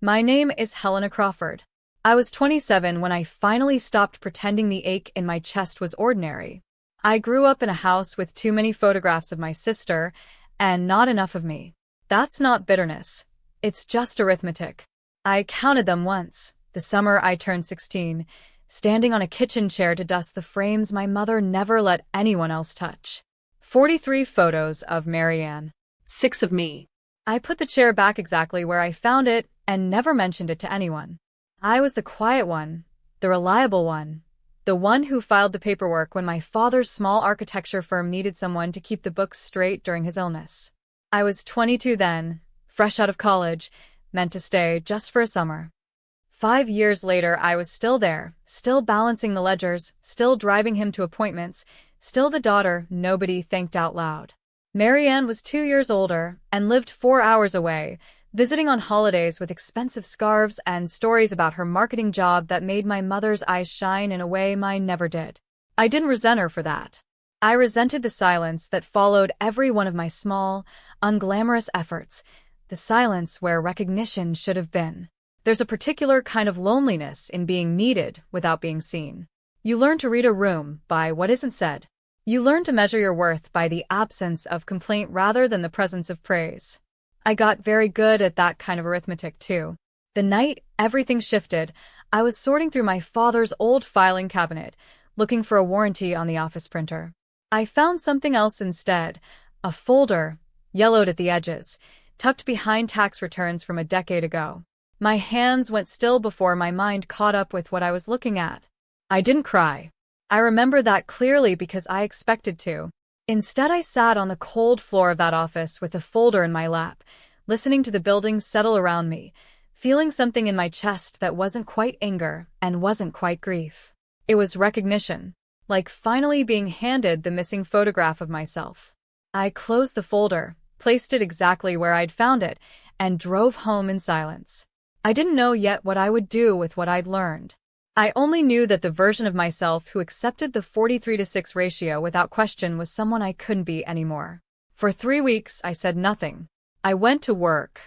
My name is Helena Crawford. I was 27 when I finally stopped pretending the ache in my chest was ordinary. I grew up in a house with too many photographs of my sister, and not enough of me. That's not bitterness. It's just arithmetic. I counted them once, the summer I turned 16, standing on a kitchen chair to dust the frames my mother never let anyone else touch. 43 photos of Marianne. 6 of me. I put the chair back exactly where I found it and never mentioned it to anyone. I was the quiet one, the reliable one, the one who filed the paperwork when my father's small architecture firm needed someone to keep the books straight during his illness. I was 22 then, fresh out of college, meant to stay just for a summer. 5 years later, I was still there, still balancing the ledgers, still driving him to appointments, still the daughter nobody thanked out loud. Marianne was 2 years older and lived 4 hours away, visiting on holidays with expensive scarves and stories about her marketing job that made my mother's eyes shine in a way mine never did. I didn't resent her for that. I resented the silence that followed every one of my small, unglamorous efforts, the silence where recognition should have been. There's a particular kind of loneliness in being needed without being seen. You learn to read a room by what isn't said. You learn to measure your worth by the absence of complaint rather than the presence of praise. I got very good at that kind of arithmetic, too. The night everything shifted, I was sorting through my father's old filing cabinet, looking for a warranty on the office printer. I found something else instead, a folder, yellowed at the edges, tucked behind tax returns from a decade ago. My hands went still before my mind caught up with what I was looking at. I didn't cry. I remember that clearly because I expected to. Instead, I sat on the cold floor of that office with the folder in my lap, listening to the buildings settle around me, feeling something in my chest that wasn't quite anger and wasn't quite grief. It was recognition, like finally being handed the missing photograph of myself. I closed the folder, placed it exactly where I'd found it, and drove home in silence. I didn't know yet what I would do with what I'd learned. I only knew that the version of myself who accepted the 43-6 ratio without question was someone I couldn't be anymore. For 3 weeks, I said nothing. I went to work.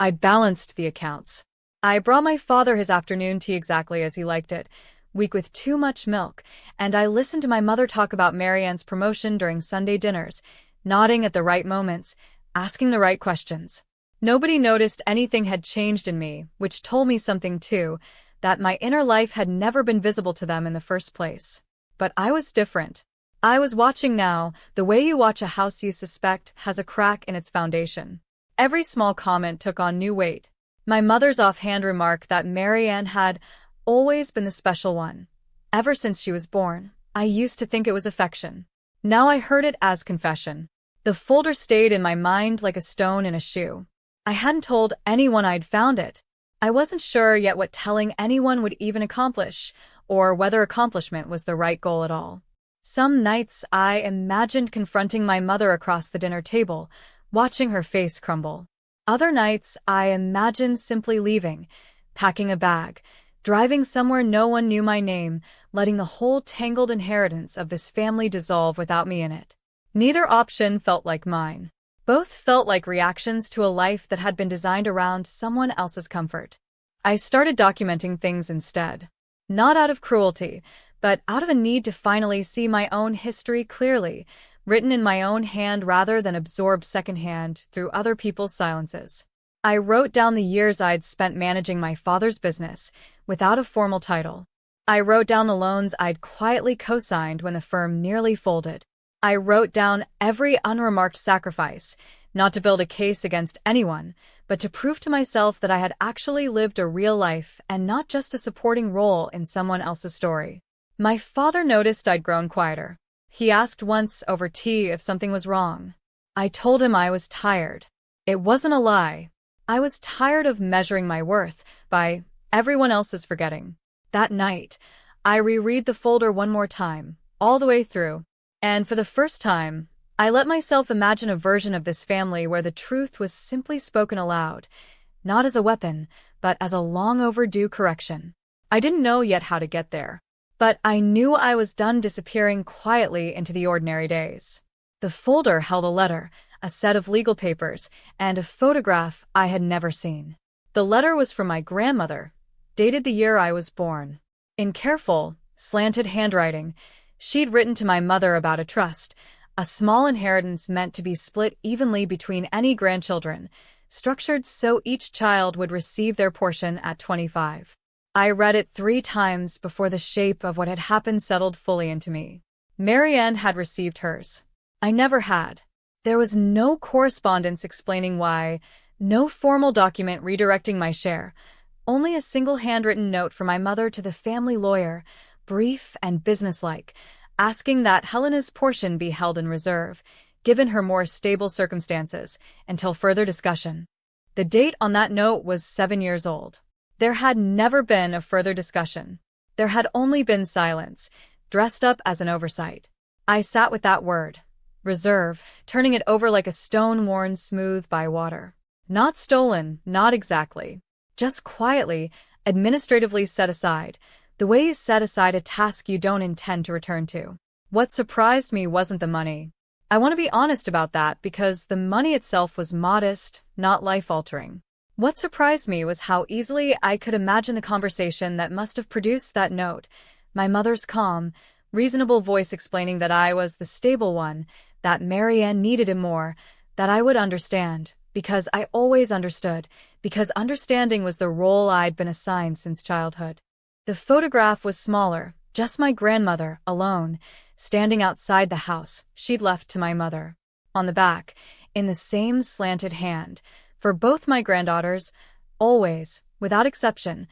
I balanced the accounts. I brought my father his afternoon tea exactly as he liked it, weak with too much milk, and I listened to my mother talk about Marianne's promotion during Sunday dinners, nodding at the right moments, asking the right questions. Nobody noticed anything had changed in me, which told me something too, that my inner life had never been visible to them in the first place. But I was different. I was watching now, the way you watch a house you suspect has a crack in its foundation. Every small comment took on new weight. My mother's offhand remark that Marianne had always been the special one. Ever since she was born, I used to think it was affection. Now I heard it as confession. The folder stayed in my mind like a stone in a shoe. I hadn't told anyone I'd found it. I wasn't sure yet what telling anyone would even accomplish, or whether accomplishment was the right goal at all. Some nights I imagined confronting my mother across the dinner table, watching her face crumble. Other nights I imagined simply leaving, packing a bag, driving somewhere no one knew my name, letting the whole tangled inheritance of this family dissolve without me in it. Neither option felt like mine. Both felt like reactions to a life that had been designed around someone else's comfort. I started documenting things instead. Not out of cruelty, but out of a need to finally see my own history clearly, written in my own hand rather than absorbed secondhand through other people's silences. I wrote down the years I'd spent managing my father's business, without a formal title. I wrote down the loans I'd quietly co-signed when the firm nearly folded. I wrote down every unremarked sacrifice, not to build a case against anyone, but to prove to myself that I had actually lived a real life and not just a supporting role in someone else's story. My father noticed I'd grown quieter. He asked once over tea if something was wrong. I told him I was tired. It wasn't a lie. I was tired of measuring my worth by everyone else's forgetting. That night, I reread the folder one more time, all the way through. And for the first time, I let myself imagine a version of this family where the truth was simply spoken aloud, not as a weapon, but as a long overdue correction. I didn't know yet how to get there, but I knew I was done disappearing quietly into the ordinary days. The folder held a letter, a set of legal papers, and a photograph I had never seen. The letter was from my grandmother, dated the year I was born. In careful, slanted handwriting, she'd written to my mother about a trust, a small inheritance meant to be split evenly between any grandchildren, structured so each child would receive their portion at 25. I read it 3 times before the shape of what had happened settled fully into me. Marianne had received hers. I never had. There was no correspondence explaining why, no formal document redirecting my share, only a single handwritten note from my mother to the family lawyer, brief and businesslike, asking that Helena's portion be held in reserve, given her more stable circumstances, until further discussion. The date on that note was 7 years old. There had never been a further discussion. There had only been silence, dressed up as an oversight. I sat with that word, reserve, turning it over like a stone worn smooth by water. Not stolen, not exactly. Just quietly, administratively set aside, the way you set aside a task you don't intend to return to. What surprised me wasn't the money. I want to be honest about that because the money itself was modest, not life-altering. What surprised me was how easily I could imagine the conversation that must have produced that note, my mother's calm, reasonable voice explaining that I was the stable one, that Marianne needed him more, that I would understand, because I always understood, because understanding was the role I'd been assigned since childhood. The photograph was smaller, just my grandmother, alone, standing outside the house she'd left to my mother. On the back, in the same slanted hand, for both my granddaughters, always, without exception.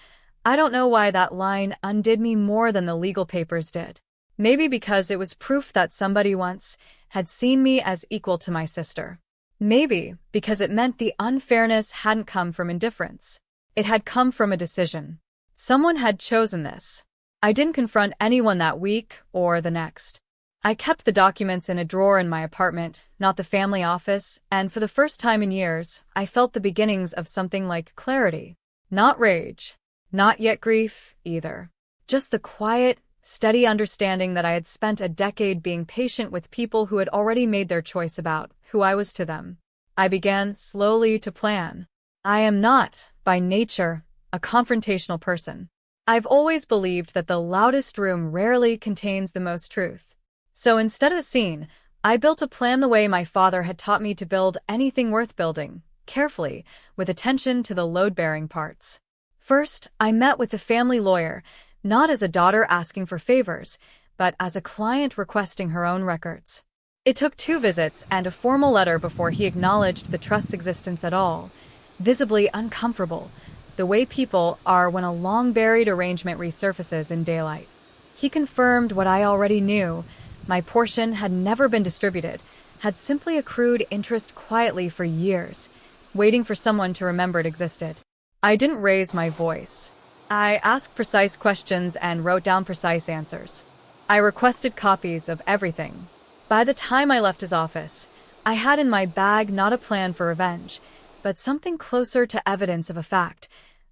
I don't know why that line undid me more than the legal papers did. Maybe because it was proof that somebody once had seen me as equal to my sister. Maybe because it meant the unfairness hadn't come from indifference. It had come from a decision. Someone had chosen this. I didn't confront anyone that week or the next. I kept the documents in a drawer in my apartment, not the family office, and for the first time in years, I felt the beginnings of something like clarity. Not rage. Not yet grief, either. Just the quiet, steady understanding that I had spent a decade being patient with people who had already made their choice about who I was to them. I began slowly to plan. I am not, by nature, a confrontational person. I've always believed that the loudest room rarely contains the most truth. So instead of a scene, I built a plan the way my father had taught me to build anything worth building, carefully, with attention to the load-bearing parts. First, I met with the family lawyer, not as a daughter asking for favors, but as a client requesting her own records. It took 2 visits and a formal letter before he acknowledged the trust's existence at all, visibly uncomfortable, the way people are when a long-buried arrangement resurfaces in daylight. He confirmed what I already knew. My portion had never been distributed, had simply accrued interest quietly for years, waiting for someone to remember it existed. I didn't raise my voice. I asked precise questions and wrote down precise answers. I requested copies of everything. By the time I left his office, I had in my bag not a plan for revenge, but something closer to evidence of a fact,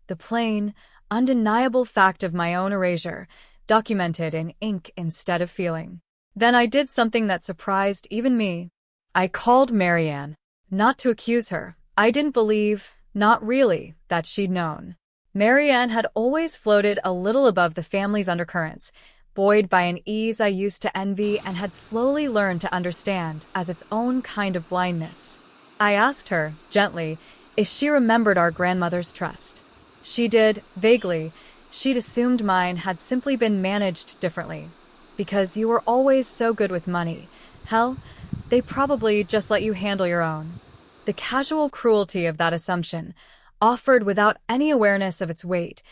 the plain, undeniable fact of my own erasure, documented in ink instead of feeling. Then I did something that surprised even me. I called Marianne. Not to accuse her. I didn't believe, not really, that she'd known. Marianne had always floated a little above the family's undercurrents, buoyed by an ease I used to envy and had slowly learned to understand as its own kind of blindness. I asked her, gently, if she remembered our grandmother's trust. She did, vaguely. She'd assumed mine had simply been managed differently. Because you were always so good with money. Hell, they probably just let you handle your own. The casual cruelty of that assumption, offered without any awareness of its weight,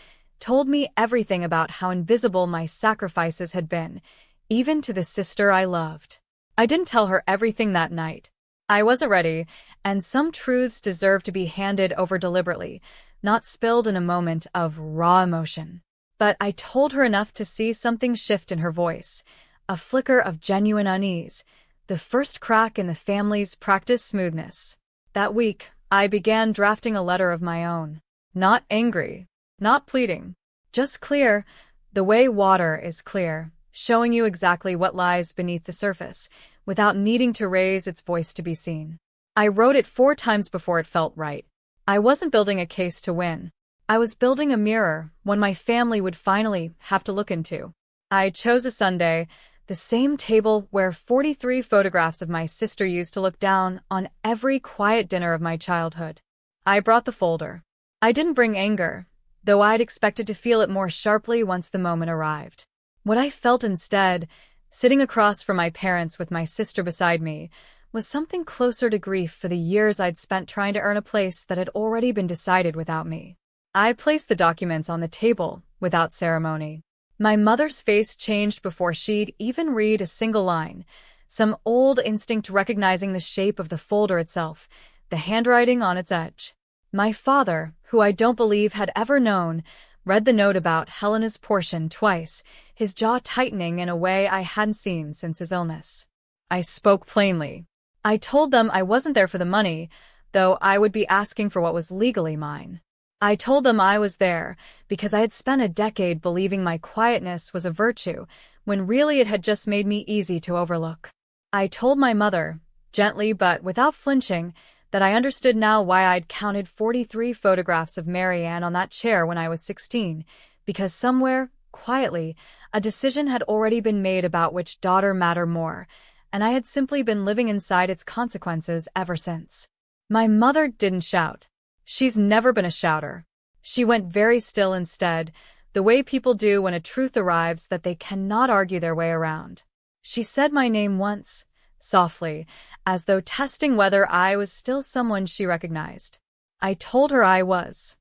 told me everything about how invisible my sacrifices had been, even to the sister I loved. I didn't tell her everything that night. I wasn't ready, and some truths deserved to be handed over deliberately, not spilled in a moment of raw emotion. But I told her enough to see something shift in her voice, a flicker of genuine unease, the first crack in the family's practiced smoothness. That week, I began drafting a letter of my own. Not angry, not pleading, just clear, the way water is clear, showing you exactly what lies beneath the surface, without needing to raise its voice to be seen. I wrote it 4 times before it felt right. I wasn't building a case to win. I was building a mirror, one my family would finally have to look into. I chose a Sunday, the same table where 43 photographs of my sister used to look down on every quiet dinner of my childhood. I brought the folder. I didn't bring anger, though I'd expected to feel it more sharply once the moment arrived. What I felt instead, sitting across from my parents with my sister beside me, was something closer to grief for the years I'd spent trying to earn a place that had already been decided without me. I placed the documents on the table without ceremony. My mother's face changed before she'd even read a single line, some old instinct recognizing the shape of the folder itself, the handwriting on its edge. My father, who I don't believe had ever known, read the note about Helena's portion twice, his jaw tightening in a way I hadn't seen since his illness. I spoke plainly. I told them I wasn't there for the money, though I would be asking for what was legally mine. I told them I was there because I had spent a decade believing my quietness was a virtue, when really it had just made me easy to overlook. I told my mother, gently but without flinching, that I understood now why I'd counted 43 photographs of Marianne on that chair when I was 16, because somewhere, quietly, a decision had already been made about which daughter mattered more, and I had simply been living inside its consequences ever since. My mother didn't shout. She's never been a shouter. She went very still instead, the way people do when a truth arrives that they cannot argue their way around. She said my name once, softly, as though testing whether I was still someone she recognized. I told her I was.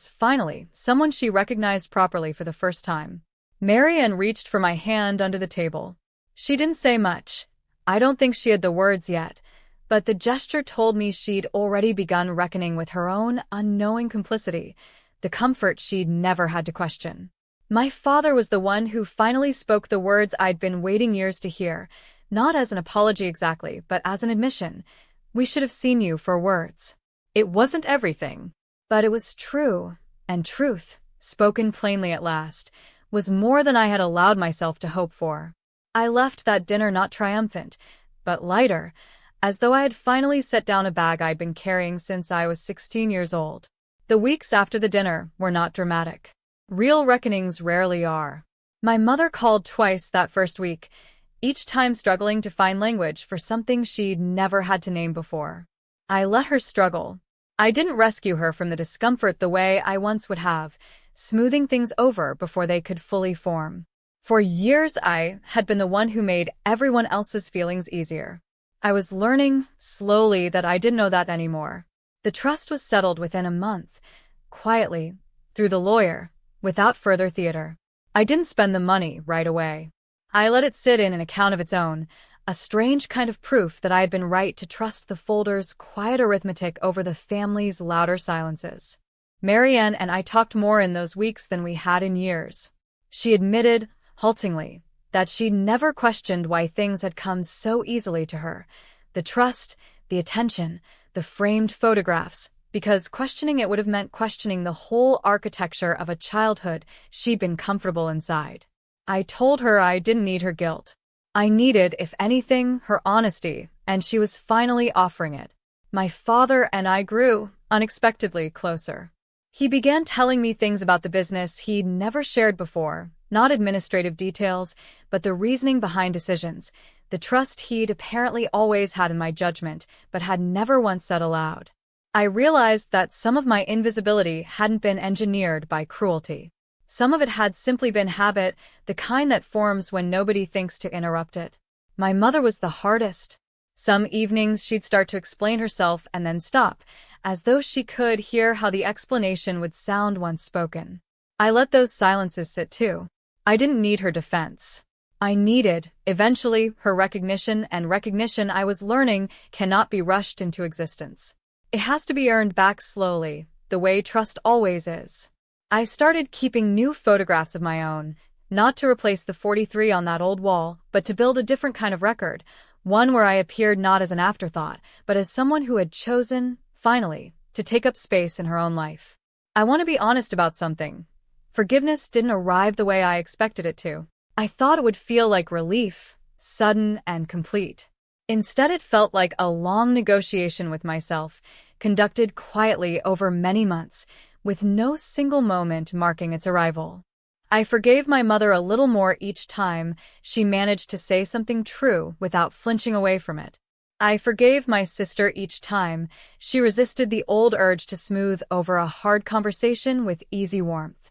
Finally, someone she recognized properly for the first time. Marianne reached for my hand under the table. She didn't say much. I don't think she had the words yet, but the gesture told me she'd already begun reckoning with her own unknowing complicity, the comfort she'd never had to question. My father was the one who finally spoke the words I'd been waiting years to hear, not as an apology exactly, but as an admission. We should have seen you for words. It wasn't everything, but it was true, and truth, spoken plainly at last, was more than I had allowed myself to hope for. I left that dinner not triumphant, but lighter, as though I had finally set down a bag I'd been carrying since I was 16 years old. The weeks after the dinner were not dramatic. Real reckonings rarely are. My mother called twice that first week, each time struggling to find language for something she'd never had to name before. I let her struggle. I didn't rescue her from the discomfort the way I once would have, smoothing things over before they could fully form. For years I had been the one who made everyone else's feelings easier. I was learning, slowly, that I didn't know that anymore. The trust was settled within a month, quietly, through the lawyer, without further theater. I didn't spend the money right away. I let it sit in an account of its own, a strange kind of proof that I had been right to trust the folder's quiet arithmetic over the family's louder silences. Marianne and I talked more in those weeks than we had in years. She admitted, haltingly, that she'd never questioned why things had come so easily to her. The trust, the attention, the framed photographs, because questioning it would have meant questioning the whole architecture of a childhood she'd been comfortable inside. I told her I didn't need her guilt. I needed, if anything, her honesty, and she was finally offering it. My father and I grew, unexpectedly, closer. He began telling me things about the business he'd never shared before, not administrative details, but the reasoning behind decisions, the trust he'd apparently always had in my judgment, but had never once said aloud. I realized that some of my invisibility hadn't been engineered by cruelty. Some of it had simply been habit, the kind that forms when nobody thinks to interrupt it. My mother was the hardest. Some evenings she'd start to explain herself and then stop, as though she could hear how the explanation would sound once spoken. I let those silences sit too. I didn't need her defense. I needed, eventually, her recognition, and recognition, I was learning, cannot be rushed into existence. It has to be earned back slowly, the way trust always is. I started keeping new photographs of my own, not to replace the 43 on that old wall, but to build a different kind of record, one where I appeared not as an afterthought, but as someone who had chosen, finally, to take up space in her own life. I want to be honest about something. Forgiveness didn't arrive the way I expected it to. I thought it would feel like relief, sudden and complete. Instead, it felt like a long negotiation with myself, conducted quietly over many months, with no single moment marking its arrival. I forgave my mother a little more each time she managed to say something true without flinching away from it. I forgave my sister each time she resisted the old urge to smooth over a hard conversation with easy warmth.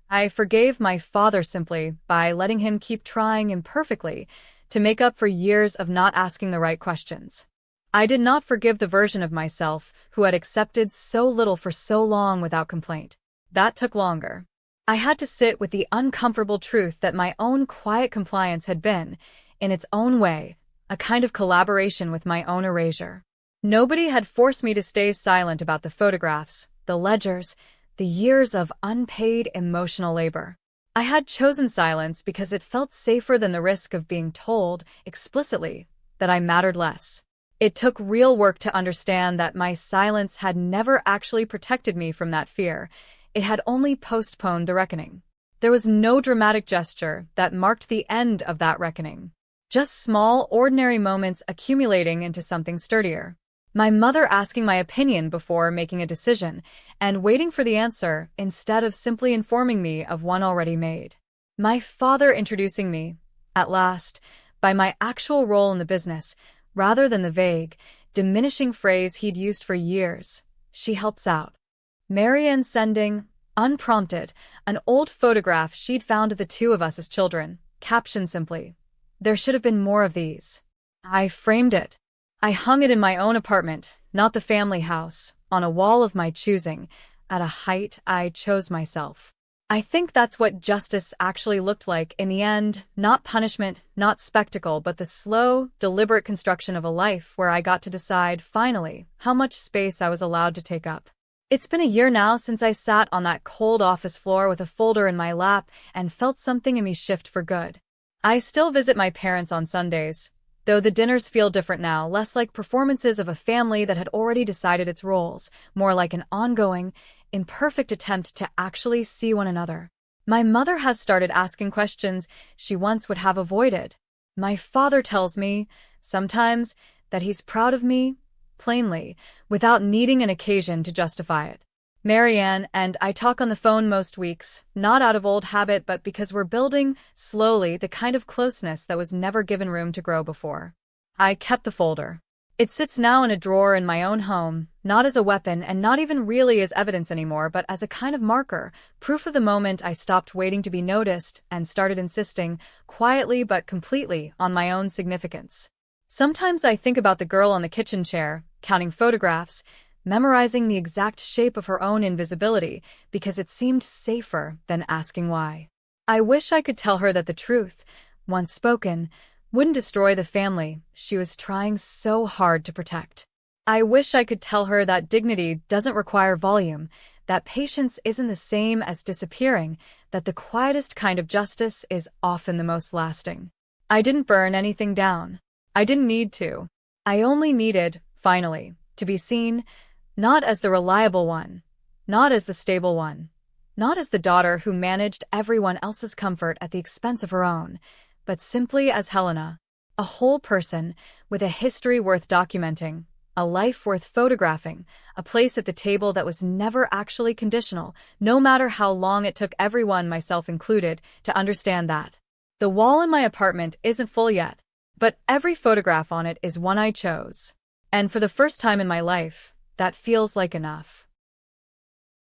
I forgave my father simply by letting him keep trying imperfectly to make up for years of not asking the right questions. I did not forgive the version of myself who had accepted so little for so long without complaint. That took longer. I had to sit with the uncomfortable truth that my own quiet compliance had been, in its own way, a kind of collaboration with my own erasure. Nobody had forced me to stay silent about the photographs, the ledgers, the years of unpaid emotional labor. I had chosen silence because it felt safer than the risk of being told, explicitly, that I mattered less. It took real work to understand that my silence had never actually protected me from that fear. It had only postponed the reckoning. There was no dramatic gesture that marked the end of that reckoning. Just small, ordinary moments accumulating into something sturdier. My mother asking my opinion before making a decision, and waiting for the answer instead of simply informing me of one already made. My father introducing me, at last, by my actual role in the business, rather than the vague, diminishing phrase he'd used for years. She helps out. Marianne sending, unprompted, an old photograph she'd found of the two of us as children, captioned simply, "There should have been more of these." I framed it. I hung it in my own apartment, not the family house, on a wall of my choosing, at a height I chose myself. I think that's what justice actually looked like in the end, not punishment, not spectacle, but the slow, deliberate construction of a life where I got to decide, finally, how much space I was allowed to take up. It's been a year now since I sat on that cold office floor with a folder in my lap and felt something in me shift for good. I still visit my parents on Sundays, though the dinners feel different now, less like performances of a family that had already decided its roles, more like an ongoing, imperfect attempt to actually see one another. My mother has started asking questions she once would have avoided. My father tells me, sometimes, that he's proud of me, plainly, without needing an occasion to justify it. Marianne and I talk on the phone most weeks, not out of old habit but because we're building, slowly, the kind of closeness that was never given room to grow before. I kept the folder. It sits now in a drawer in my own home, not as a weapon and not even really as evidence anymore, but as a kind of marker, proof of the moment I stopped waiting to be noticed and started insisting, quietly but completely, on my own significance. Sometimes I think about the girl on the kitchen chair, counting photographs, memorizing the exact shape of her own invisibility because it seemed safer than asking why. I wish I could tell her that the truth, once spoken, wouldn't destroy the family she was trying so hard to protect. I wish I could tell her that dignity doesn't require volume, that patience isn't the same as disappearing, that the quietest kind of justice is often the most lasting. I didn't burn anything down. I didn't need to. I only needed, finally, to be seen, not as the reliable one, not as the stable one, not as the daughter who managed everyone else's comfort at the expense of her own, but simply as Helena, a whole person with a history worth documenting, a life worth photographing, a place at the table that was never actually conditional, no matter how long it took everyone, myself included, to understand that. The wall in my apartment isn't full yet, but every photograph on it is one I chose. And for the first time in my life, that feels like enough.